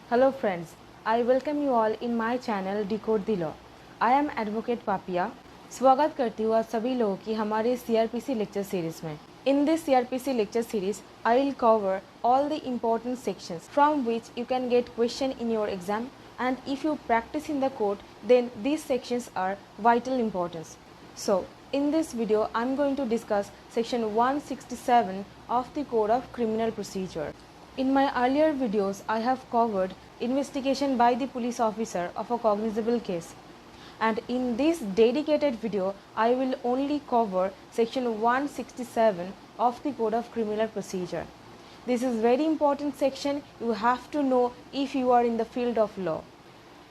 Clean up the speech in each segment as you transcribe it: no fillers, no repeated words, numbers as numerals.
Hello friends, I welcome you all in my channel Decode the Law. I am Advocate Papia. स्वागत करती हूँ आप सभी लोगों की हमारे CRPC lecture series में. In this CRPC lecture series, I will cover all the important sections from which you can get question in your exam, and if you practice in the court, then these sections are vital importance. So, in this video, I am going to discuss section 167 of the Code of Criminal Procedure. In my earlier videos, I have covered investigation by the police officer of a cognizable case. And in this dedicated video, I will only cover section 167 of the Code of Criminal Procedure. This is very important section you have to know if you are in the field of law.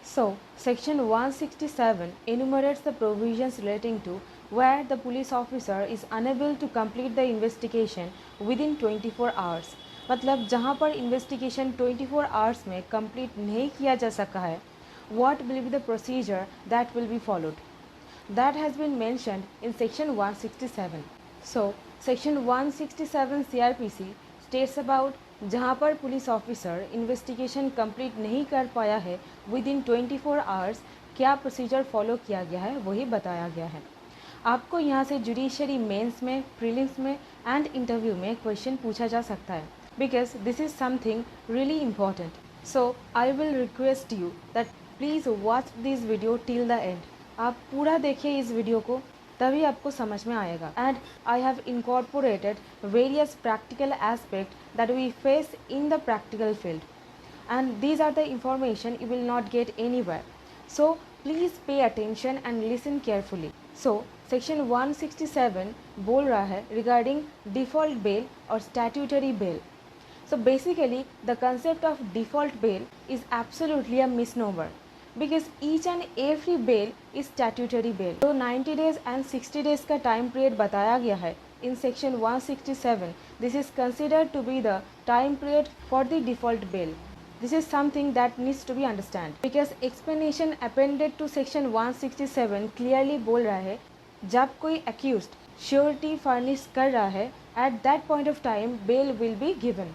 So, section 167 enumerates the provisions relating to where the police officer is unable to complete the investigation within 24 hours. मतलब जहाँ पर investigation 24 hours में complete नहीं किया जा सका है, what will be the procedure that will be followed? That has been mentioned in section 167. So, section 167 CRPC states about जहाँ पर पुलिस ऑफिसर इन्वेस्टिगेशन कंप्लीट नहीं कर पाया है विद इन 24 आवर्स क्या प्रोसीजर फॉलो किया गया है वही बताया गया है. आपको यहाँ से जुडिशरी मेंस में, प्रीलिम्स में एंड इंटरव्यू में क्वेश्चन पूछा जा सकता है because this is something really important. So I will request you that please watch this video till the end. आप पूरा देखिए इस वीडियो को, तभी आपको समझ में आएगा. And I have incorporated various practical aspects that we face in the practical field. And these are the information you will not get anywhere. So please pay attention and listen carefully. So section 167 बोल रहा है regarding default bail और statutory bail. So basically the concept of default bail is absolutely a misnomer because each and every bail is statutory bail. तो 90 days and 60 days का time period बताया गया है in section 167. This is considered to be the time period for the default bail. This is something that needs to be understood because explanation appended to section 167 clearly बोल रहा है जब कोई accused surety furnish कर रहा है at that point of time bail will be given.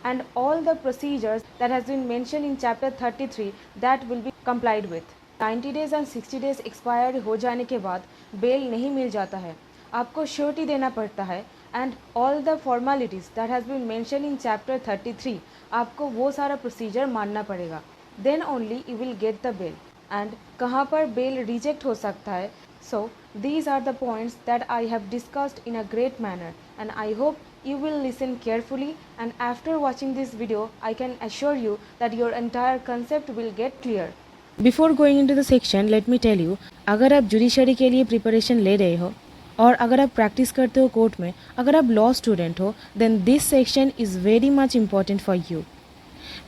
And all the procedures that has been mentioned in chapter 33 that will be complied with. 90 days and 60 days expired हो जाने के बाद bail नहीं मिल जाता है, आपको surety देना पड़ता है and all the formalities that has been mentioned in chapter 33 आपको वो सारा procedure मानना पड़ेगा. Then only you will get the bail. And कहाँ पर bail reject हो सकता है. So these are the points that I have discussed in a great manner and I hope you will listen carefully, and after watching this video I can assure you that your entire concept will get clear. Before going into the section, let me tell you, अगर आप judiciary के लिए preparation ले रहे हो और अगर आप प्रैक्टिस करते हो कोर्ट में, अगर आप लॉ स्टूडेंट हो, then this section is very much important for you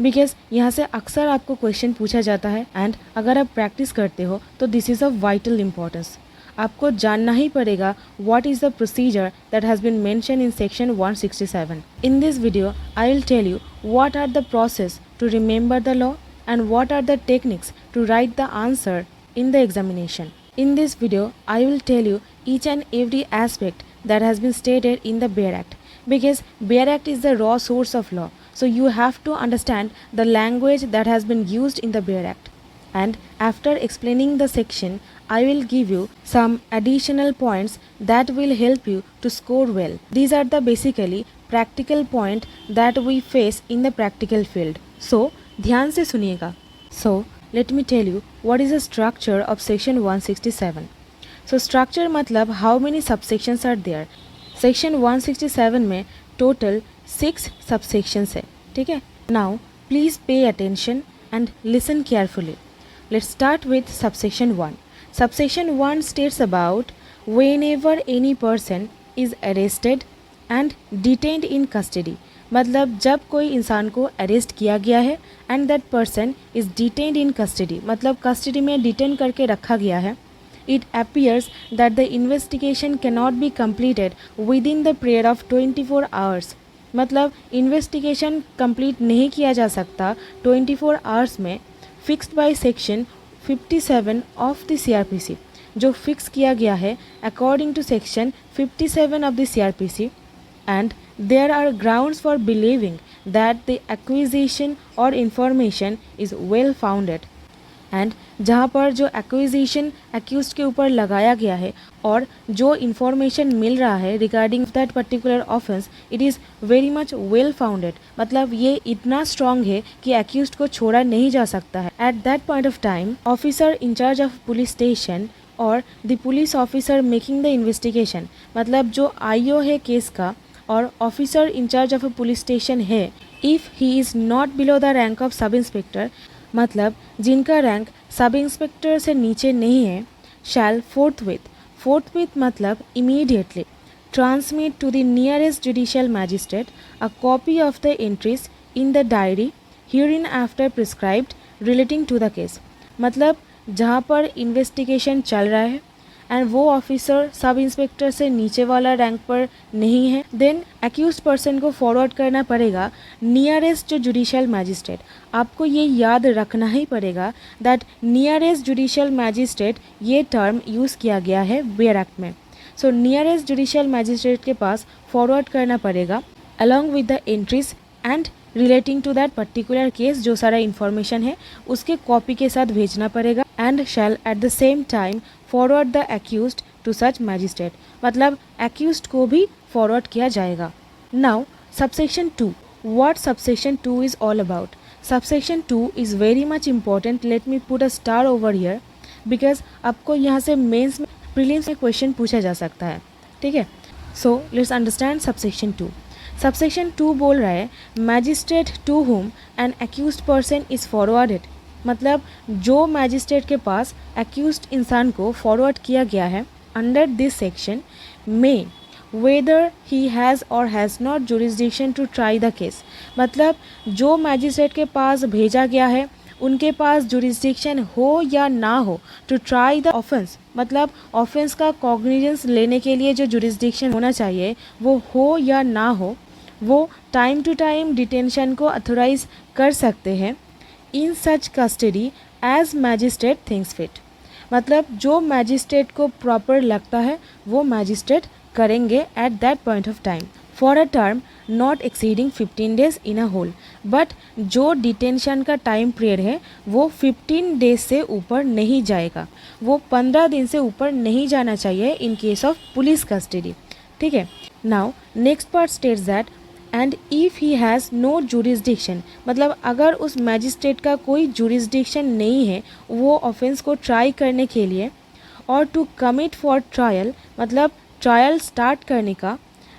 because यहाँ से अक्सर आपको क्वेश्चन पूछा जाता है एंड अगर आप प्रैक्टिस करते हो तो this is of vital importance. आपको जानना ही पड़ेगा what is the procedure that has been mentioned in section 167. In this video, I will tell you what are the process to remember the law and what are the techniques to write the answer in the examination. In this video, I will tell you each and every aspect that has been stated in the Bail Act because Bail Act is the raw source of law. So you have to understand the language that has been used in the Bail Act. And after explaining the section, I will give you some additional points that will help you to score well. These are the basically practical point that we face in the practical field. So, ध्यान से सुनिएगा. So, let me tell you what is the structure of section 167. So, structure मतलब how many subsections are there. Section 167 में total 6 subsections है, ठीक है. Now, please pay attention and listen carefully. Let's start with subsection 1. Subsection 1 states about whenever any person is arrested and detained in custody. मतलब जब कोई इंसान को arrest किया गया है and that person is detained in custody, मतलब custody में डिटेन करके रखा गया है. It appears that the investigation cannot be completed within the period of 24 hours. मतलब इन्वेस्टिगेशन कंप्लीट नहीं किया जा सकता 24 आवर्स में fixed by section 57 of the CRPC, जो फिक्स किया गया है according to section 57 of the CRPC. And there are grounds for believing that the accusation or information is well founded, एंड जहाँ पर जो एक्विजिशन एक्यूज के ऊपर लगाया गया है और जो इन्फॉर्मेशन मिल रहा है regarding that particular offence, it is very much well founded, मतलब ये इतना स्ट्रॉन्ग है कि एक्यूज को छोड़ा नहीं जा सकता है. At that point of time officer in charge of police station or the police officer making the investigation, मतलब जो आईओ है केस का और officer in charge of a police station है, if he is not below the rank of sub inspector, मतलब जिनका rank sub inspector से नीचे नहीं है, शैल फोर्थविथ मतलब immediately transmit to the nearest judicial magistrate a copy of the entries in the diary hereinafter prescribed relating to the case, मतलब जहाँ पर इन्वेस्टिगेशन चल रहा है एंड वो ऑफिसर सब इंस्पेक्टर से नीचे वाला रैंक पर नहीं है, देन एक्यूज्ड पर्सन को फॉरवर्ड करना पड़ेगा नियरेस्ट जो जुडिशियल मैजिस्ट्रेट. आपको ये याद रखना ही पड़ेगा दैट नियरेस्ट जुडिशियल मैजिस्ट्रेट ये टर्म यूज़ किया गया है वेयर एक्ट में. सो नियरेस्ट जुडिशियल मैजिस्ट्रेट के पास फॉरवर्ड करना पड़ेगा along with the entries and relating to that particular case, जो सारा इन्फॉर्मेशन है उसके कॉपी के साथ भेजना पड़ेगा, and shall at the same time forward the accused to such magistrate, मतलब एक्यूज्ड को भी फॉरवर्ड किया जाएगा. Now subsection 2, what subsection 2 is all about. Subsection 2 is very much important. Let me put a star over here because आपको यहाँ से mains में prelims में क्वेश्चन पूछा जा सकता है, ठीक है. So let's understand subsection 2. Subsection 2 बोल रहा है magistrate to whom an accused person is forwarded, मतलब जो मैजिस्ट्रेट के पास एक्यूज्ड इंसान को फॉरवर्ड किया गया है अंडर दिस सेक्शन में whether he has or has not jurisdiction to try the case, मतलब जो मैजिस्ट्रेट के पास भेजा गया है उनके पास जुरिस्डिक्शन हो या ना हो टू ट्राई द ऑफेंस, मतलब ऑफेंस का कॉग्निजेंस लेने के लिए जो जुरिस्डिक्शन होना चाहिए वो हो या ना हो, वो टाइम टू टाइम डिटेंशन को अथोराइज कर सकते हैं in such custody as magistrate thinks fit, मतलब जो मैजिस्ट्रेट को प्रॉपर लगता है वो मैजिस्ट्रेट करेंगे at that point of time for a term not exceeding 15 days in a whole. But जो डिटेंशन का टाइम पीरियड है वो 15 डेज से ऊपर नहीं जाएगा, वो 15 दिन से ऊपर नहीं जाना चाहिए in case of police custody, ठीक है. Now next part states that and if he has no jurisdiction, मतलब अगर उस मैजिस्ट्रेट का कोई जुरिस्डिक्शन नहीं है वो ऑफेंस को ट्राई करने के लिए और टू कमिट फॉर ट्रायल, मतलब ट्रायल स्टार्ट करने का,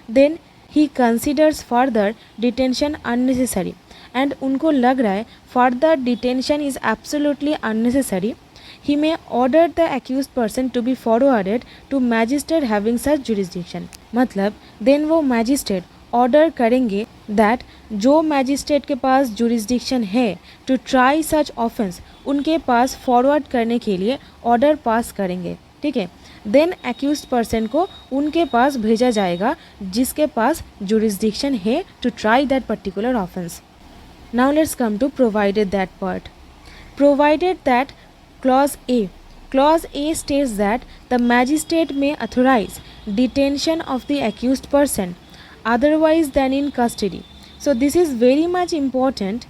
then he considers further detention unnecessary, and उनको लग रहा है further detention is absolutely unnecessary, he may order the accused person to be forwarded to magistrate having such jurisdiction, मतलब then वो magistrate order करेंगे that जो मैजिस्ट्रेट के पास jurisdiction है टू ट्राई सच ऑफेंस उनके पास फॉरवर्ड करने के लिए ऑर्डर पास करेंगे, ठीक है. देन एक्यूज्ड पर्सन को उनके पास भेजा जाएगा जिसके पास जुरिस्डिक्शन है to try that particular offence. Now let's come to provided that part. Provided that Clause A. Clause A states that the magistrate may authorize detention of the accused person otherwise than in custody. So this is very much important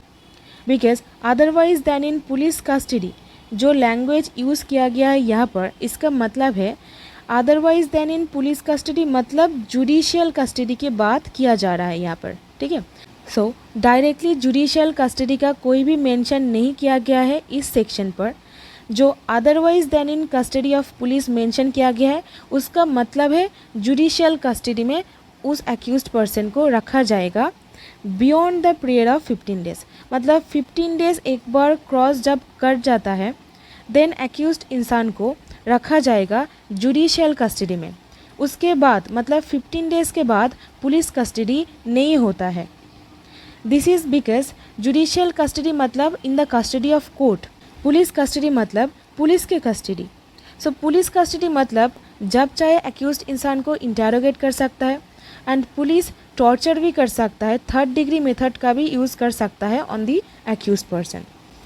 because otherwise than in police custody जो language use किया गया है यहाँ पर, इसका मतलब है otherwise than इन police custody, मतलब जुडिशियल कस्टडी की बात किया जा रहा है यहाँ पर, ठीक है. सो डायरेक्टली जुडिशियल कस्टडी का कोई भी मेंशन नहीं किया गया है इस सेक्शन पर. जो otherwise than in custody of police mention किया गया है उसका मतलब है जुडिशियल कस्टडी में उस एक्यूज्ड पर्सन को रखा जाएगा beyond the period of 15 days, मतलब 15 डेज एक बार क्रॉस जब कर जाता है देन एक्यूज्ड इंसान को रखा जाएगा जुडिशियल कस्टडी में. उसके बाद मतलब 15 डेज के बाद पुलिस कस्टडी नहीं होता है. This is because judicial custody मतलब in the custody of court, police custody मतलब पुलिस के कस्टडी. सो पुलिस कस्टडी मतलब जब चाहे एक्यूज्ड इंसान को इंटेरोगेट कर सकता है एंड पुलिस टॉर्चर भी कर सकता है, 3rd डिग्री मेथड का भी यूज़ कर सकता है on the accused person.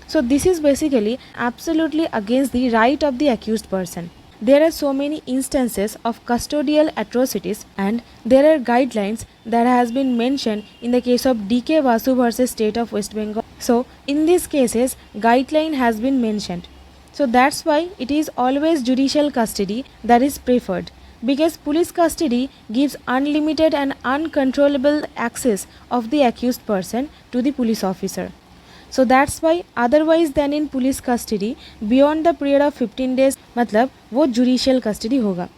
So this is basically absolutely against the right of the accused person. there are so many instances of custodial atrocities and there are guidelines that has been mentioned in the case of DK Vasu versus State of West Bengal. So in these cases guideline has been mentioned. So that's why it is always judicial custody that is preferred, because police custody gives unlimited and uncontrollable access of the accused person to the police officer. So that's why otherwise than in police custody beyond the period of 15 days मतलब वो judicial custody होगा.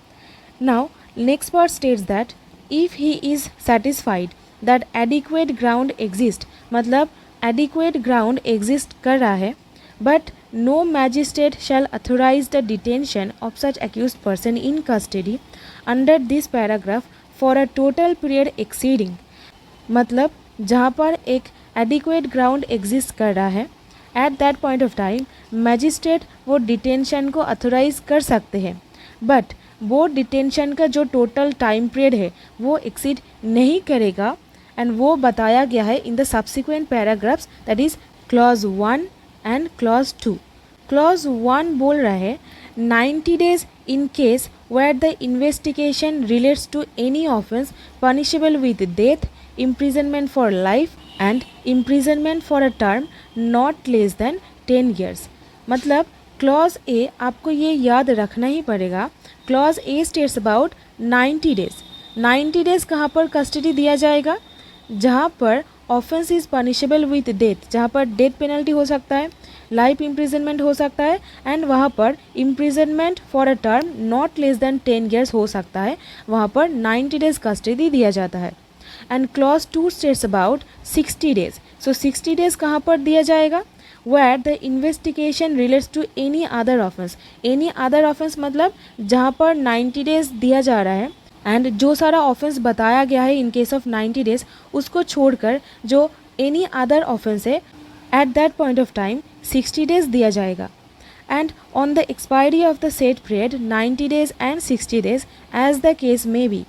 Now next part states that if he is satisfied that adequate ground exists, मतलब adequate ground exist कर रहा है, but no magistrate shall authorize the detention of such accused person in custody under this paragraph for a total period exceeding, मतलब जहाँ पर एक adequate ground exist कर रहा है at that point of time magistrate वो डिटेंशन को authorise कर सकते हैं, बट वो डिटेंशन का जो टोटल टाइम पीरियड है वो एक्सीड नहीं करेगा एंड वो बताया गया है in the subsequent paragraphs, that is clause 1 and clause 2. Clause 1 बोल रहा है 90 days in case where the investigation relates to any offence punishable with death, imprisonment for life and imprisonment for a term not less than 10 years. मतलब clause A आपको ये याद रखना ही पड़ेगा. Clause A states about 90 days. 90 days कहाँ पर custody दिया जाएगा? जहाँ पर offence is punishable with death, जहाँ पर डेथ पेनल्टी हो सकता है, लाइफ इम्प्रिजनमेंट हो सकता है एंड वहाँ पर imprisonment for a term not less than 10 years हो सकता है. वहाँ पर 90 days कस्टडी दिया जाता है. And clause 2 states about 60 days. So 60 days कहाँ पर दिया जाएगा? Where the investigation relates to any other offence. Any other offence मतलब जहाँ पर 90 days दिया जा रहा है एंड जो सारा ऑफेंस बताया गया है इन केस ऑफ 90 days उसको छोड़कर जो एनी अदर ऑफेंस है at that point of time 60 days दिया जाएगा. And on the expiry of the set period 90 days and 60 days as the case may be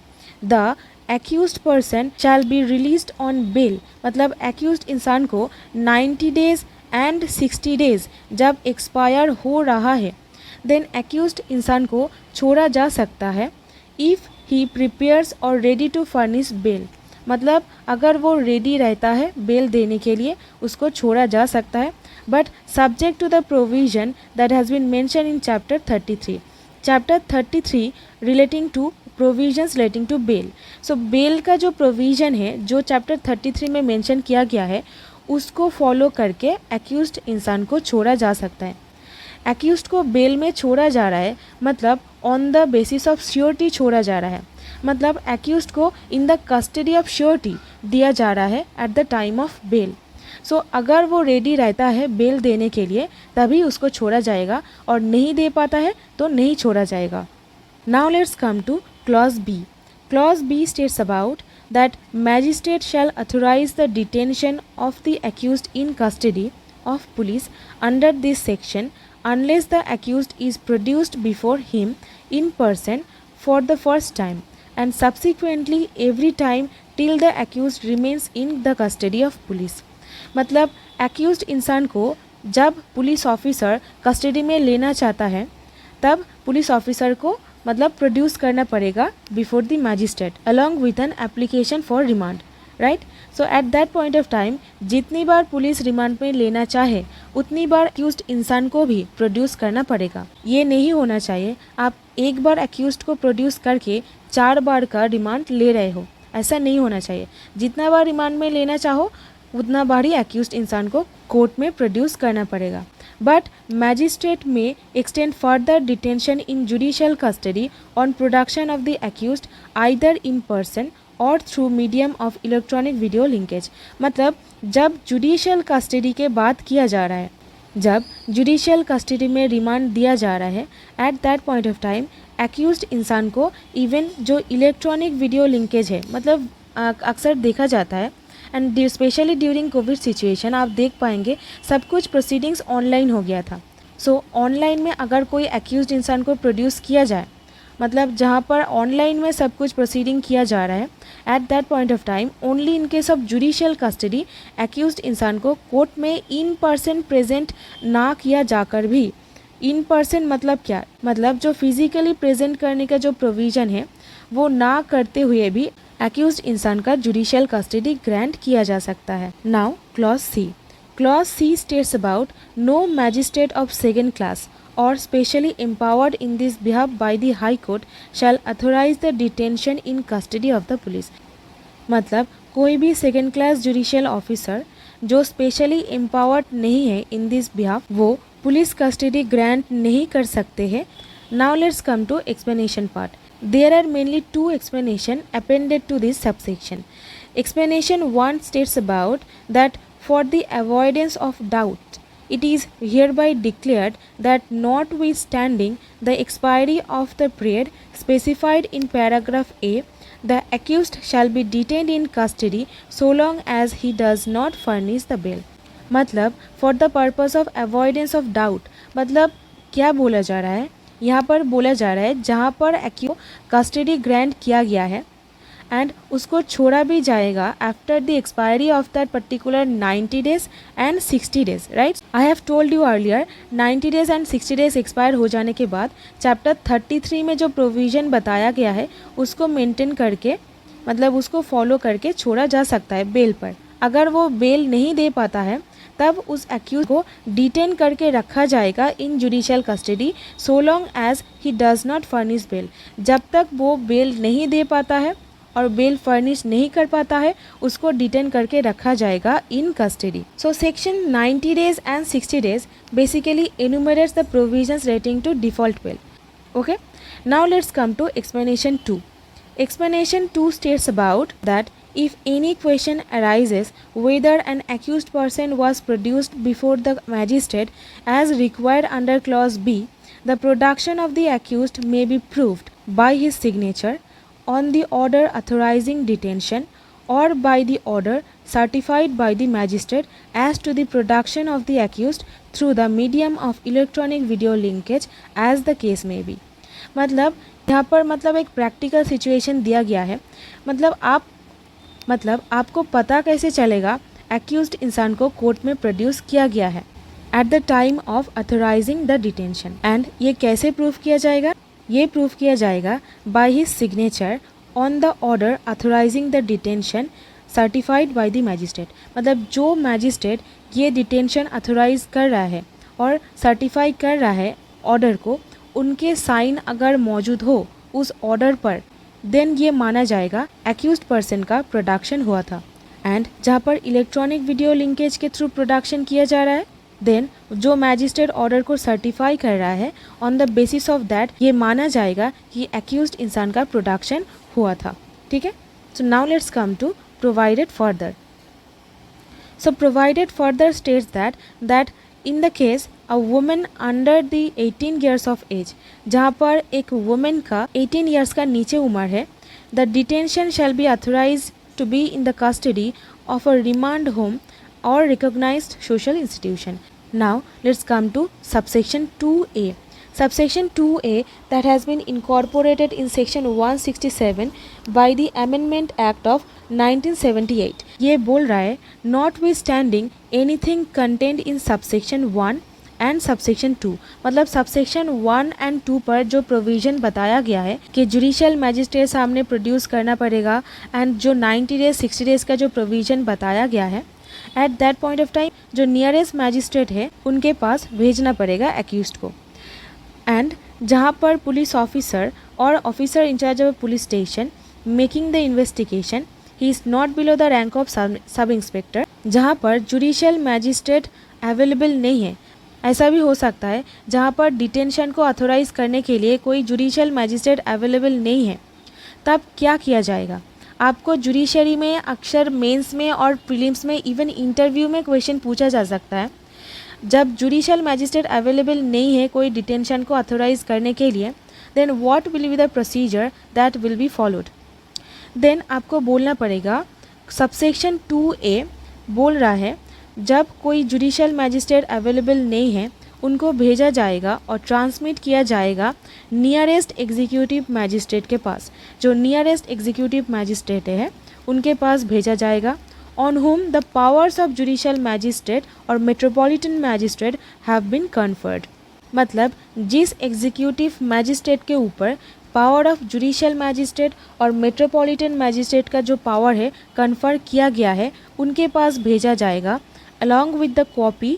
द accused person shall be released on bail. मतलब accused इंसान को 90 days and 60 days जब expire हो रहा है then accused इंसान को छोड़ा जा सकता है if he prepares or ready to furnish bail. मतलब अगर वो रेडी रहता है बेल देने के लिए उसको छोड़ा जा सकता है, but subject to the provision that has been mentioned in chapter 33. Chapter 33 relating to provisions relating to bail. So bail का जो प्रोविज़न है जो चैप्टर 33 में मेंशन किया गया है उसको फॉलो करके एक्यूज्ड इंसान को छोड़ा जा सकता है. एक्यूज्ड को बेल में छोड़ा जा रहा है मतलब on the basis of surety छोड़ा जा रहा है, मतलब एक्यूज्ड को in the custody of surety दिया जा रहा है at the time of bail. So अगर वो रेडी रहता है बेल देने के लिए तभी उसको छोड़ा जाएगा और नहीं दे पाता है तो नहीं छोड़ा जाएगा. Now let's come to Clause B. Clause B states about that magistrate shall authorize the detention of the accused in custody of police under this section unless the accused is produced before him in person for the first time and subsequently every time till the accused remains in the custody of police. मतलब accused इंसान को जब police officer custody में लेना चाहता है तब police officer को मतलब प्रोड्यूस करना पड़ेगा before the magistrate along with an application for remand, right. So eight that point of time जितनी बार पुलिस रिमांड में लेना चाहे उतनी बार एक्यूज्ड इंसान को भी प्रोड्यूस करना पड़ेगा. ये नहीं होना चाहिए आप एक बार एक्यूज्ड को प्रोड्यूस करके 4 बार का रिमांड ले रहे हो, ऐसा नहीं होना चाहिए. जितना बार रिमांड में लेना चाहो उतना बार ही एक्यूज्ड इंसान को कोर्ट में प्रोड्यूस करना पड़ेगा. But magistrate may extend further detention in judicial custody on production of the accused either in person or through medium of electronic video linkage. मतलब जब जुडिशियल कस्टडी के बात किया जा रहा है, जब जुडिशियल कस्टडी में रिमांड दिया जा रहा है at that point of time accused इंसान को इवन जो इलेक्ट्रॉनिक वीडियो लिंकेज है मतलब अक्सर देखा जाता है and specially during Covid situation आप देख पाएंगे सब कुछ प्रोसीडिंग्स ऑनलाइन हो गया था. सो ऑनलाइन में अगर कोई एक्यूज्ड इंसान को प्रोड्यूस किया जाए मतलब जहाँ पर ऑनलाइन में सब कुछ प्रोसीडिंग किया जा रहा है at that point of time only in case of judicial custody accused इंसान को कोर्ट में इन पर्सन प्रेजेंट ना किया जाकर भी इन पर्सन मतलब क्या, मतलब जो फिजिकली प्रेजेंट करने का जो प्रोविज़न है वो ना करते हुए भी एक्यूज इंसान का जुडिशियल कस्टडी ग्रांट किया जा सकता है। Now clause C. Clause C states about no magistrate of second class or specially empowered in this behalf by the High Court shall authorize the detention in custody of the police। मतलब कोई भी second class judicial officer जो specially empowered नहीं है in this behalf वो police custody grant नहीं कर सकते हैं। Now let's come to explanation part. There are mainly two explanation appended to this subsection. Explanation 1 states about that for the avoidance of doubt it is hereby declared that notwithstanding the expiry of the period specified in paragraph A, the accused shall be detained in custody so long as he does not furnish the bail। मतलब for the purpose of avoidance of doubt, मतलब क्या बोला जा रहा है यहाँ पर, बोला जा रहा है जहाँ पर एक्यूज कस्टडी ग्रांट किया गया है एंड उसको छोड़ा भी जाएगा after the expiry of that particular 90 days and 60 days, right. I have told you earlier 90 days and 60 days expire हो जाने के बाद चैप्टर 33 में जो प्रोविज़न बताया गया है उसको मेंटेन करके, मतलब उसको फॉलो करके छोड़ा जा सकता है बेल पर। अगर वो बेल नहीं दे पाता है तब उस एक्यूज को डिटेन करके रखा जाएगा in judicial custody so long as he does not furnish bail. जब तक वो बेल नहीं दे पाता है और बेल फर्निश नहीं कर पाता है उसको डिटेन करके रखा जाएगा in custody. So section 90 days and 60 days basically enumerates the provisions relating to default bail। Okay, now let's come to explanation 2। Explanation 2 states about that if any question arises whether an accused person was produced before the magistrate as required under clause B, the production of the accused may be proved by his signature on the order authorizing detention or by the order certified by the magistrate as to the production of the accused through the medium of electronic video linkage as the case may be। मतलब यहाँ पर मतलब एक practical situation दिया गया है। मतलब आपको पता कैसे चलेगा एक्यूज्ड इंसान को कोर्ट में प्रोड्यूस किया गया है at the time of authorising the detention, and ये कैसे प्रूफ किया जाएगा, ये प्रूफ किया जाएगा by his signature on the order authorising the detention certified by the magistrate. मतलब जो मैजिस्ट्रेट ये डिटेंशन अथोराइज कर रहा है और सर्टिफाई कर रहा है ऑर्डर को, उनके साइन अगर मौजूद हो उस ऑर्डर पर, देन ये माना जाएगा एक्यूज्ड पर्सन का प्रोडक्शन हुआ था। एंड जहाँ पर इलेक्ट्रॉनिक वीडियो लिंकेज के थ्रू प्रोडक्शन किया जा रहा है, देन जो मैजिस्ट्रेट ऑर्डर को सर्टिफाई कर रहा है on the basis of that ये माना जाएगा कि एक्यूज्ड इंसान का प्रोडक्शन हुआ था। ठीक है, so now let's come to provided further. So provided further states that in the case a women under the 18 years of age, जहाँ पर एक वुमेन का 18 years का नीचे उम्र है, the detention shall be authorise to be in the custody of a remand home or recognised social institution. Now let's come to subsection 2A। Subsection 2A that has been incorporated in section 167 by the Amendment Act of 1978। ये बोल रहा है notwithstanding anything contained in subsection 1 and subsection 2, मतलब subsection 1 and 2 पर जो provision बताया गया है कि जुडिशियल मैजिस्ट्रेट सामने प्रोड्यूस करना पड़ेगा, एंड जो 90 days 60 days का जो प्रोविज़न बताया गया है at that point of time जो नियरेस्ट मैजिस्ट्रेट है उनके पास भेजना पड़ेगा एक्यूज्ड को। एंड जहाँ पर पुलिस ऑफिसर और officer in charge of police station making the investigation he is not below the rank of sub inspector, जहाँ पर जुडिशियल मैजिस्ट्रेट अवेलेबल नहीं है। ऐसा भी हो सकता है जहाँ पर डिटेंशन को अथोराइज करने के लिए कोई जुडिशियल मैजिस्ट्रेट अवेलेबल नहीं है, तब क्या किया जाएगा। आपको जुडिशरी में अक्सर मेंस में और प्रीलिम्स में इवन इंटरव्यू में क्वेश्चन पूछा जा सकता है। जब जुडिशियल मैजिस्ट्रेट अवेलेबल नहीं है कोई डिटेंशन को अथोराइज करने के लिए, then what will be the procedure that will be followed. Then आपको बोलना पड़ेगा सबसेक्शन 2A बोल रहा है जब कोई जुडिशियल मैजिस्ट्रेट अवेलेबल नहीं है उनको भेजा जाएगा और ट्रांसमिट किया जाएगा नियरेस्ट एग्जीक्यूटिव मैजिस्ट्रेट के पास। जो नियरेस्ट एग्जीक्यूटिव मैजिस्ट्रेट है उनके पास भेजा जाएगा, on whom the powers of judicial magistrate or metropolitan magistrate have been conferred। मतलब जिस एग्जीक्यूटिव मैजिस्ट्रेट के ऊपर पावर ऑफ जुडिशियल मैजिस्ट्रेट और मेट्रोपॉलिटन मैजिस्ट्रेट का जो पावर है कन्फर किया गया है उनके पास भेजा जाएगा along with the copy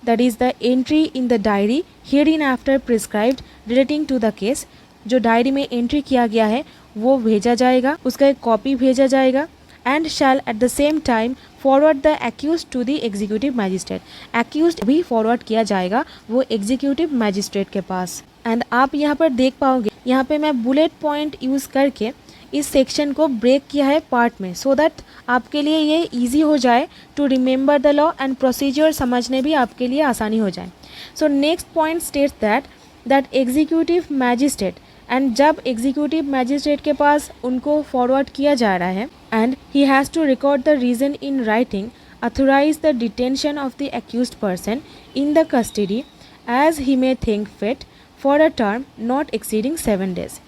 that is the entry in the diary hereinafter prescribed relating to the case. जो डायरी में एंट्री किया गया है वो भेजा जाएगा, उसका एक कॉपी भेजा जाएगा and shall at the same time forward the accused to the executive magistrate. Accused भी फॉरवर्ड किया जाएगा वो एग्जीक्यूटिव मैजिस्ट्रेट के पास। एंड आप यहाँ पर देख पाओगे यहाँ पे मैं बुलेट पॉइंट यूज़ करके इस सेक्शन को ब्रेक किया है पार्ट में सो दैट आपके लिए ये इजी हो जाए to remember the law and procedure समझने भी आपके लिए आसानी हो जाए। So next point states that executive magistrate and जब एग्जीक्यूटिव मैजिस्ट्रेट के पास उनको फॉरवर्ड किया जा रहा है and he has to record the reason in writing authorise the detention of the accused person in the custody as he may think fit for a term not exceeding 7 days।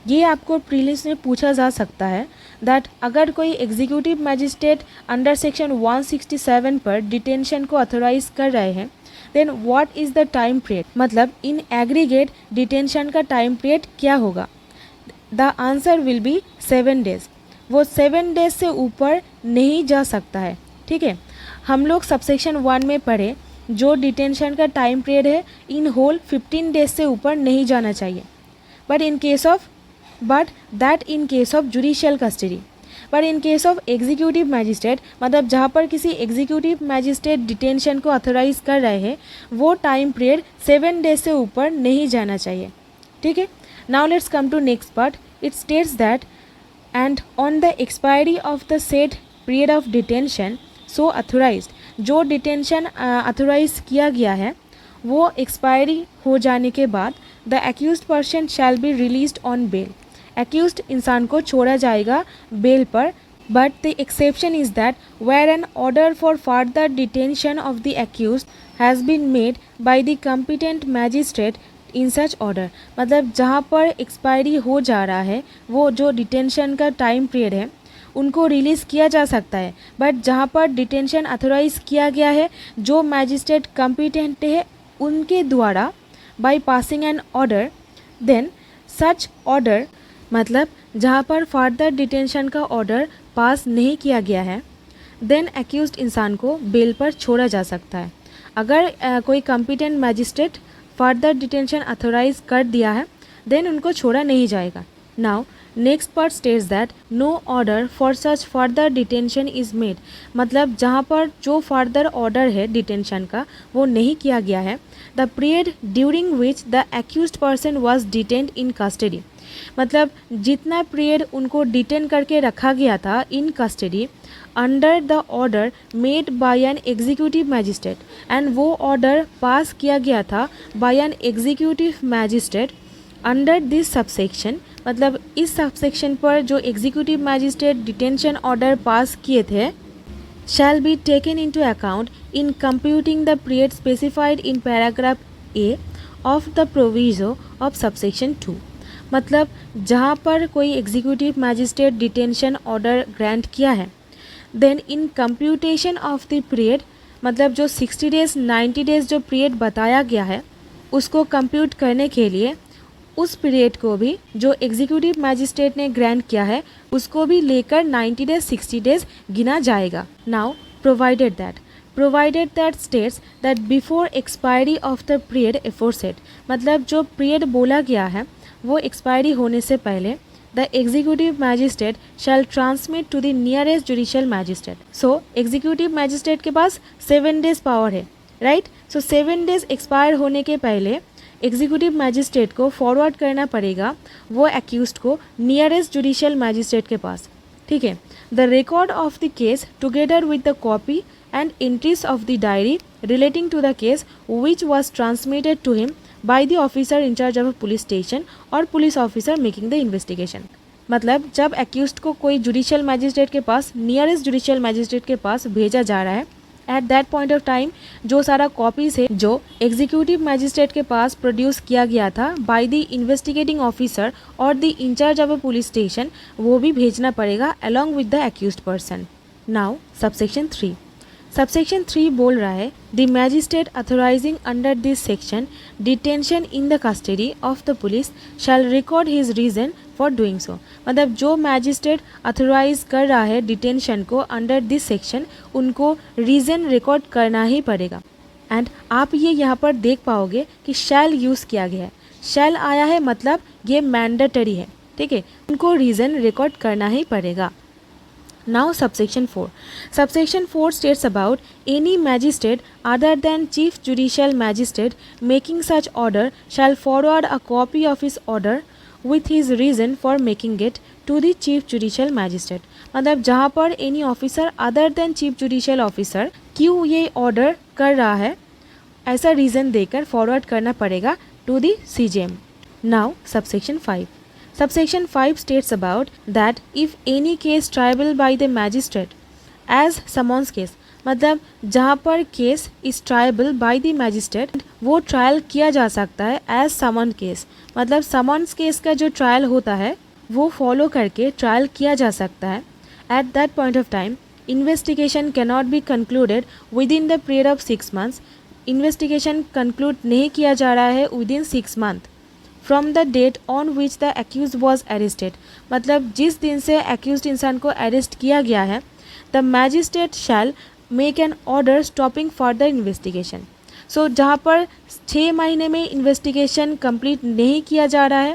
ये आपको prelims में पूछा जा सकता है that अगर कोई executive magistrate under section 167 पर डिटेंशन को ऑथराइज कर रहे हैं then what is the time period, मतलब इन एग्रीगेट डिटेंशन का टाइम पीरियड क्या होगा। The answer will be 7 days। वो 7 days से ऊपर नहीं जा सकता है। ठीक है, हम लोग सबसेक्शन 1 में पढ़े जो डिटेंशन का टाइम पीरियड है इन होल 15 days से ऊपर नहीं जाना चाहिए but that in case of judicial custody. पर in case of executive magistrate मतलब जहाँ पर किसी एग्जीक्यूटिव मैजिस्ट्रेट डिटेंशन को ऑथराइज कर रहे हैं वो टाइम पीरियड 7 days से ऊपर नहीं जाना चाहिए। ठीक है, now let's come to next part. It states that and on the expiry of the said period of detention so authorised, जो डिटेंशन अथोराइज किया गया है वो एक्सपायरी हो जाने के बाद the accused person shall be released on bail. Accused इंसान को छोड़ा जाएगा बेल पर but the exception is that where an order for further detention of the accused has been made by the competent magistrate in such order. मतलब जहाँ पर expiry हो जा रहा है वो जो डिटेंशन का टाइम पीरियड है उनको रिलीज़ किया जा सकता है बट जहाँ पर डिटेंशन अथोराइज किया गया है जो मैजिस्ट्रेट कॉम्पिटेंट है उनके द्वारा by passing an order then such order, मतलब जहाँ पर फर्दर डिटेंशन का ऑर्डर पास नहीं किया गया है देन एक्यूज्ड इंसान को बेल पर छोड़ा जा सकता है। अगर कोई competent magistrate further detention authorise कर दिया है देन उनको छोड़ा नहीं जाएगा। Now next part states that no order for such further detention is made, मतलब जहाँ पर जो फर्दर ऑर्डर है डिटेंशन का वो नहीं किया गया है the period during which the accused person was detained in custody, मतलब जितना पीरियड उनको डिटेन करके रखा गया था in custody under the order made by an executive magistrate and वो ऑर्डर पास किया गया था by an executive magistrate under this subsection, मतलब इस सबसेक्शन पर जो executive magistrate detention order pass किए थे shall be taken into account in computing the period specified in paragraph A of the proviso of subsection 2। मतलब जहाँ पर कोई executive magistrate detention order grant किया है then in computation of the period, मतलब जो 60 days 90 days जो period बताया गया है उसको कंप्यूट करने के लिए उस पीरियड को भी जो एग्जीक्यूटिव मैजिस्ट्रेट ने ग्रांट किया है उसको भी लेकर 90 days 60 days गिना जाएगा। Now provided that states that before expiry of the period aforesaid, मतलब जो पीरियड बोला गया है वो एक्सपायरी होने से पहले the executive magistrate shall transmit to the nearest judicial magistrate. So executive magistrate के पास 7 days पावर है, राइट। सो 7 days एक्सपायर होने के पहले एग्जीक्यूटिव मैजिस्ट्रेट को फॉरवर्ड करना पड़ेगा वो एक्यूज्ड को नियरेस्ट जुडिशियल मैजिस्ट्रेट के पास। ठीक है, the record of the case together with the copy and entries of the diary relating to the case which was transmitted to him by the officer in charge of police station or police officer making the investigation. मतलब जब accused को कोई judicial magistrate के पास nearest judicial magistrate के पास भेजा जा रहा है at that point of time जो सारा कॉपीज है जो एग्जीक्यूटिव मैजिस्ट्रेट के पास प्रोड्यूस किया गया था by the investigating officer or the in charge of a police station वो भी भेजना पड़ेगा along with the accused person. Now subsection 3 subsection 3 बोल रहा है the magistrate authorising under this section detention in the custody of the police shall record his reason for doing so. मतलब जो magistrate authorise कर रहा है डिटेंशन को under this section, उनको रीज़न रिकॉर्ड करना ही पड़ेगा। एंड आप ये यहाँ पर देख पाओगे कि शैल यूज़ किया गया है। शैल आया है मतलब ये मैंडेटरी है, ठीक है, उनको रीज़न रिकॉर्ड करना ही पड़ेगा। Now subsection 4. Subsection 4 states about any magistrate other than chief judicial magistrate making such order shall forward a copy of his order with his reason for making it to the chief judicial magistrate। मतलब जहाँ पर any officer other than chief judicial officer क्यों ये order कर रहा है ऐसा reason देकर फॉरवर्ड करना पड़ेगा to the CJM। Now subsection 5. Subsection 5 states about that if any case triable by the magistrate as summons case, मतलब जहाँ पर case is tribal bye the magistrate वो ट्रायल किया जा सकता है एज समन केस। मतलब समन्स केस का जो ट्रायल होता है वो फॉलो करके ट्रायल किया जा सकता है। At that point of time investigation can not be concluded within the period of 6 months। Investigation conclude नहीं किया जा रहा है within 6 months from the date on which the accused was arrested. मतलब जिस दिन से एक्यूज इंसान को अरेस्ट किया गया है, the magistrate shall make an order stopping further investigation. So जहाँ पर 6 महीने में इन्वेस्टिगेशन कंप्लीट नहीं किया जा रहा है,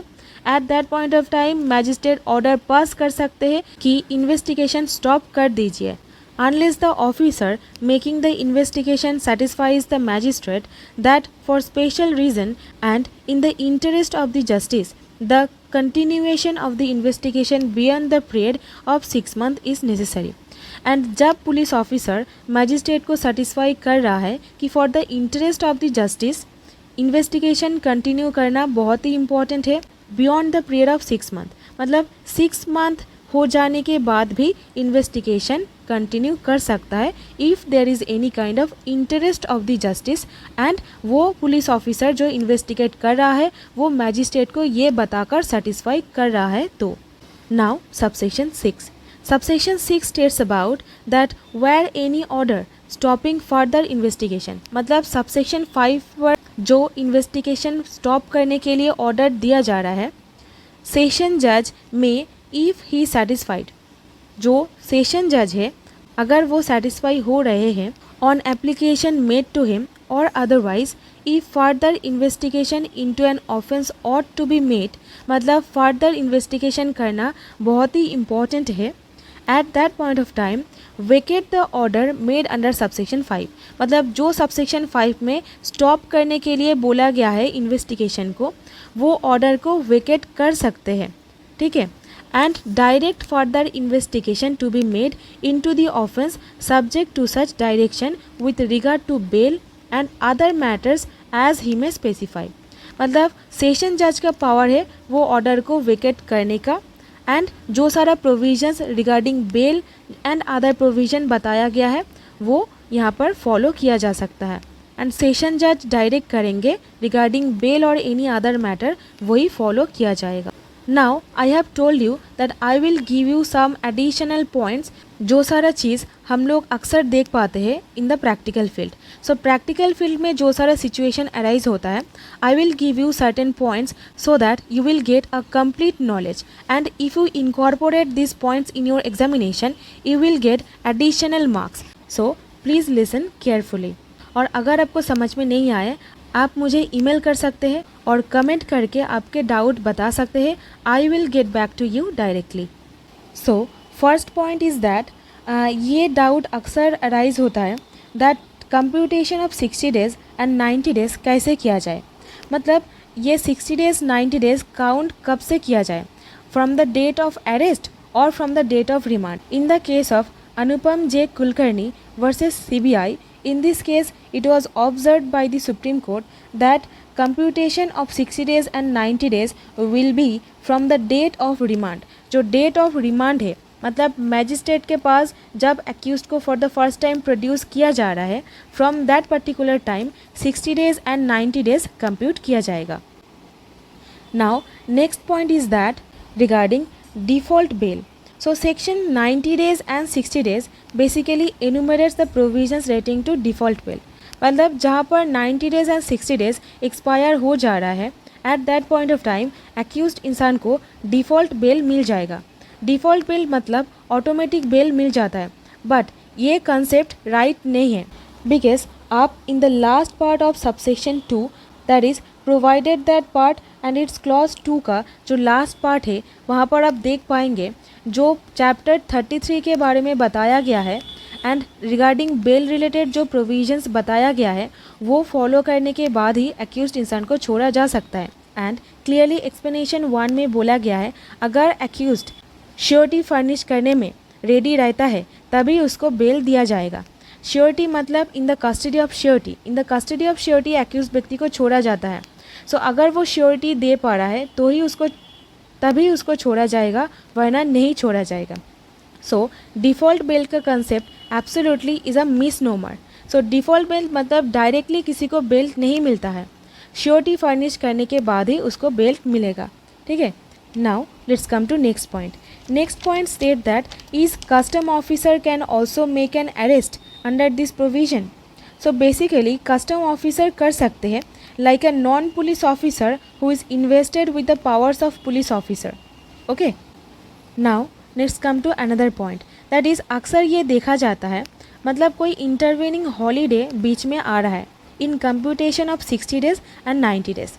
at that point of time magistrate order pass कर सकते हैं कि इन्वेस्टिगेशन स्टॉप कर दीजिए। Unless the officer making the investigation satisfies the magistrate that for special reason and in the interest of the justice, the continuation of the investigation beyond the period of 6 months is necessary। And जब police officer magistrate को satisfy कर रहा है कि for the interest of the justice investigation continue करना बहुत ही important है beyond the period of 6 months, मतलब 6 month हो जाने के बाद भी इन्वेस्टिगेशन कंटिन्यू कर सकता है if there is any kind of interest of the justice. And वो पुलिस ऑफिसर जो इन्वेस्टिगेट कर रहा है वो मैजिस्ट्रेट को ये बताकर सेटिस्फाई कर रहा है। तो now subsection 6। Subsection 6 states about that where any order stopping further investigation. मतलब सबसेक्शन 5 पर जो इन्वेस्टिगेशन स्टॉप करने के लिए ऑर्डर दिया जा रहा है, सेशन जज में इफ़ ही सेटिस्फाइड, जो सेशन जज है अगर वो सेटिस्फाई हो रहे हैं on application made to him or otherwise if further investigation into an offence ought to be made. मतलब फर्दर इन्वेस्टिगेशन करना बहुत ही इम्पॉर्टेंट है। At that point of time vacate the order made under subsection 5। मतलब जो subsection 5 में stop करने के लिए बोला गया है इन्वेस्टिगेशन को, वो ऑर्डर को वेकेट कर सकते हैं, ठीक है। and direct further investigation to be made into the offence subject to such direction with regard to bail and other matters as he may specify। मतलब सेशन जज का पावर है वो ऑर्डर को वेकेट करने का, एंड जो सारा provisions regarding bail and other provision बताया गया है वो यहाँ पर फॉलो किया जा सकता है। एंड सेशन जज डायरेक्ट करेंगे रिगार्डिंग बेल और एनी अदर मैटर, वही फॉलो किया जाएगा। Now I have told you that I will give you some additional points। जो सारा चीज़ हम लोग अक्सर देख पाते हैं in the practical field. So practical field में जो सारा सिचुएशन अराइज होता है, I will give you certain points so that you will get a complete knowledge, and if you incorporate this points in your examination you will get additional marks. So please listen carefully. और अगर आपको समझ में नहीं आए आप मुझे email कर सकते हैं और कमेंट करके आपके डाउट बता सकते हैं। I will get back to you directly. So first point is that ये डाउट अक्सर अराइज होता है that computation of 60 days and 90 days कैसे किया जाए। मतलब ये 60 days 90 days काउंट कब से किया जाए, from the date of arrest or from the date of remand. In the case of Anupam J Kulkarni versus CBI, in this case it was observed by the Supreme Court that computation of 60 days and 90 days will be from the date of remand। जो date of remand है मतलब magistrate के पास जब accused को for the first time produce किया जा रहा है, from that particular time 60 days and 90 days compute किया जाएगा। Now next point is that regarding default bell. So section 90 days and 60 days basically enumerates the provisions relating to default bail. मतलब जहाँ पर 90 days and 60 days expire हो जा रहा है, at that point of time accused इंसान को default bell मिल जाएगा. डिफ़ॉल्ट बेल मतलब ऑटोमेटिक बेल मिल जाता है. बट ये कंसेप्ट राइट नहीं है, बिकॉज आप in the last part of subsection 2 that is provided that part and it's clause 2 का जो लास्ट पार्ट है वहाँ पर आप देख पाएंगे जो चैप्टर 33 के बारे में बताया गया है एंड रिगार्डिंग बेल रिलेटेड जो प्रोविजंस बताया गया है वो फॉलो करने के बाद ही एक्यूज्ड इंसान को छोड़ा जा सकता है. एंड क्लियरली एक्सप्लेनेशन 1 में बोला गया है अगर एक्यूज्ड श्योरिटी फर्निश करने में रेडी रहता है तभी उसको बेल दिया जाएगा. श्योरिटी मतलब in the custody of surety. In the custody of surety accused व्यक्ति को छोड़ा जाता है. सो अगर वो श्योरिटी दे पा रहा है तो ही तभी उसको छोड़ा जाएगा, वरना नहीं छोड़ा जाएगा. सो डिफ़ॉल्ट बेल का concept absolutely is a misnomer. So default bell मतलब डायरेक्टली किसी को बेल नहीं मिलता है, श्योरिटी फर्निश करने के बाद ही उसको बेल मिलेगा. ठीक है. Now let's come to next point. Next point state that is custom officer can also make an arrest under this provision. So basically custom officer कर सकते हैं like a non-police officer who is invested with the powers of police officer. Okay. Now let's come to another point. That is अक्सर ये देखा जाता है मतलब कोई इंटरवेनिंग हॉलीडे बीच में आ रहा है in computation of 60 days and 90 days.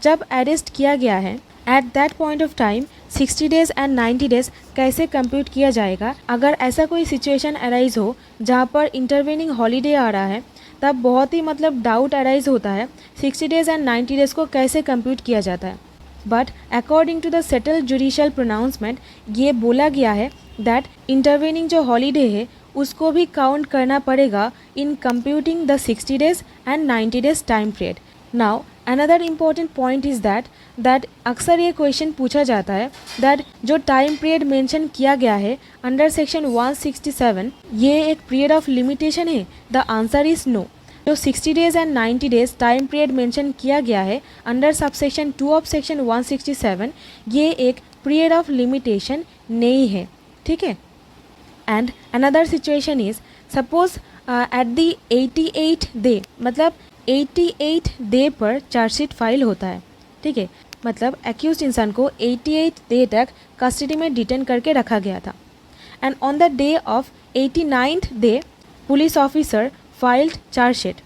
जब अरेस्ट किया गया है at that point of time 60 days and 90 days कैसे कंप्यूट किया जाएगा. अगर ऐसा कोई सिचुएशन अराइज हो जहाँ पर इंटरवेनिंग हॉलीडे आ रहा है तब बहुत ही मतलब डाउट अराइज होता है 60 days and 90 days को कैसे कंप्यूट किया जाता है. But according to the settled judicial pronouncement ये बोला गया है दैट इंटरवेनिंग जो हॉलीडे है उसको भी काउंट करना पड़ेगा इन computing the 60 days and 90 days time period. Now another important point is that अक्सर ये क्वेश्चन पूछा जाता है दैट जो टाइम पीरियड मेंशन किया गया है अंडर सेक्शन 167 ये एक पीरियड ऑफ लिमिटेशन है. The answer is no. जो 60 days and 90 days time period mention किया गया है अंडर सबसेक्शन 2 ऑफ सेक्शन 167 ये एक पीरियड ऑफ लिमिटेशन नहीं है. ठीक है. And another situation is suppose at the 88th day मतलब 88 डे पर चार्जशीट फाइल होता है. ठीक है. मतलब एक्यूज्ड इंसान को 88 डे तक कस्टडी में डिटेन करके रखा गया था and on the day of 89th day police officer filed chargesheet.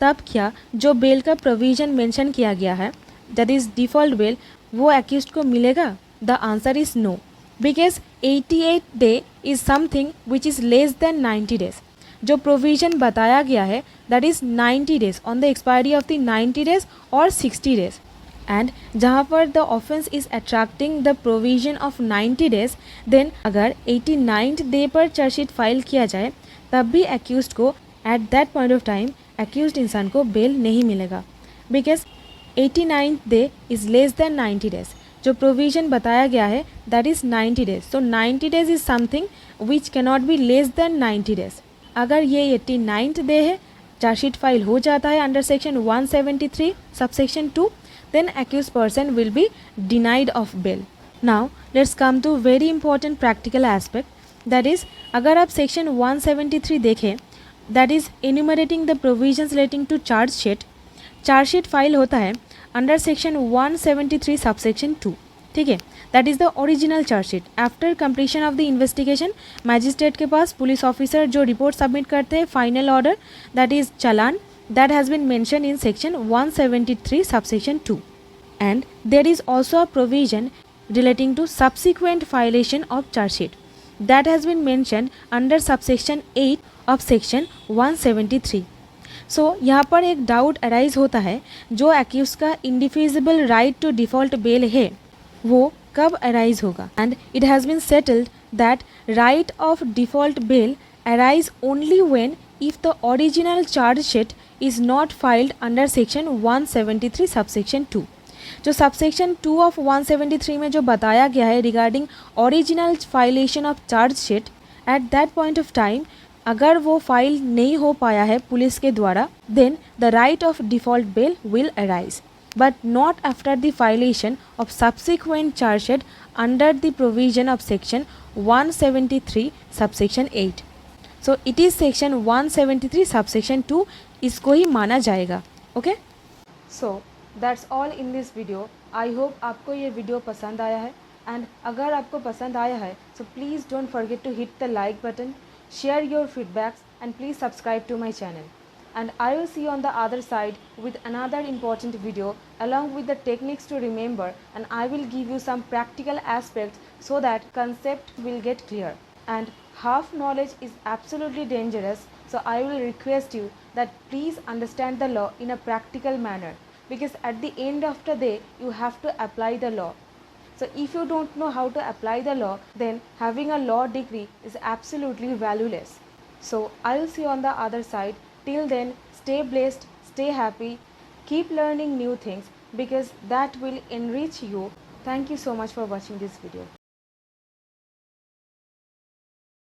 तब क्या जो बेल का प्रोविज़न मेंशन किया गया है दैट इज़ डिफ़ॉल्ट बेल वो एक्यूज्ड को मिलेगा. The answer is no because 88 day is something which is less than 90 days. जो प्रोविज़न बताया गया है that is 90 days on the expiry of the 90 days और 60 days. एंड जहाँ पर the offence is attracting the provision of 90 days then अगर 89th day पर chargesheet file किया जाए तब भी एक्यूज्ड को eight that point of time accused इंसान को बेल नहीं मिलेगा because 89th day is less than 90 days. जो प्रोविज़न बताया गया है that is 90 days. So 90 days is something which cannot be less than 90 days. अगर ये 89th डे है चार्जशीट फाइल हो जाता है under section 173 subsection 2 then accused person will be denied of bail. Now let's come to very important practical aspect, that is अगर आप section 173 देखें that is enumerating the provisions relating to charge sheet file होता है under section 173 subsection 2. ठीक है. That is the original chargesheet. After completion of the investigation magistrate के पास police officer जो report submit करते हैं final order that is challan that has been mentioned in section 173 subsection 2. And there is also a provision relating to subsequent violation of charge sheet that has been mentioned under subsection 8 of section 173. So यहाँ पर एक doubt arise होता है जो accused का indefeasible right to default bail है वो कब अराइज होगा. And it has been settled that right of default bail arise only when if the original charge sheet is not filed under section 173 subsection 2. जो subsection 2 of 173 में जो बताया गया है regarding original violation of charge sheet at that point of time अगर वो file नहीं हो पाया है पुलिस के द्वारा then the right of default bail will arise but not after the violation of subsequent charge sheet under the provision of section 173 subsection 8. So it is section 173 subsection 2, इसको ही माना जाएगा. Okay? So that's all in this video. I hope आपको ये video पसंद आया है, and अगर आपको पसंद आया है so please don't forget to hit the like button, share your feedbacks, and please subscribe to my channel. And I will see you on the other side with another important video along with the techniques to remember, and I will give you some practical aspects so that concept will get clear. And half knowledge is absolutely dangerous, so I will request you that please understand the law in a practical manner, because at the end of the day you have to apply the law. So if you don't know how to apply the law, then having a law degree is absolutely valueless. So I will see you on the other side. Till then, stay blessed, stay happy, keep learning new things, because that will enrich you. Thank you so much for watching this video.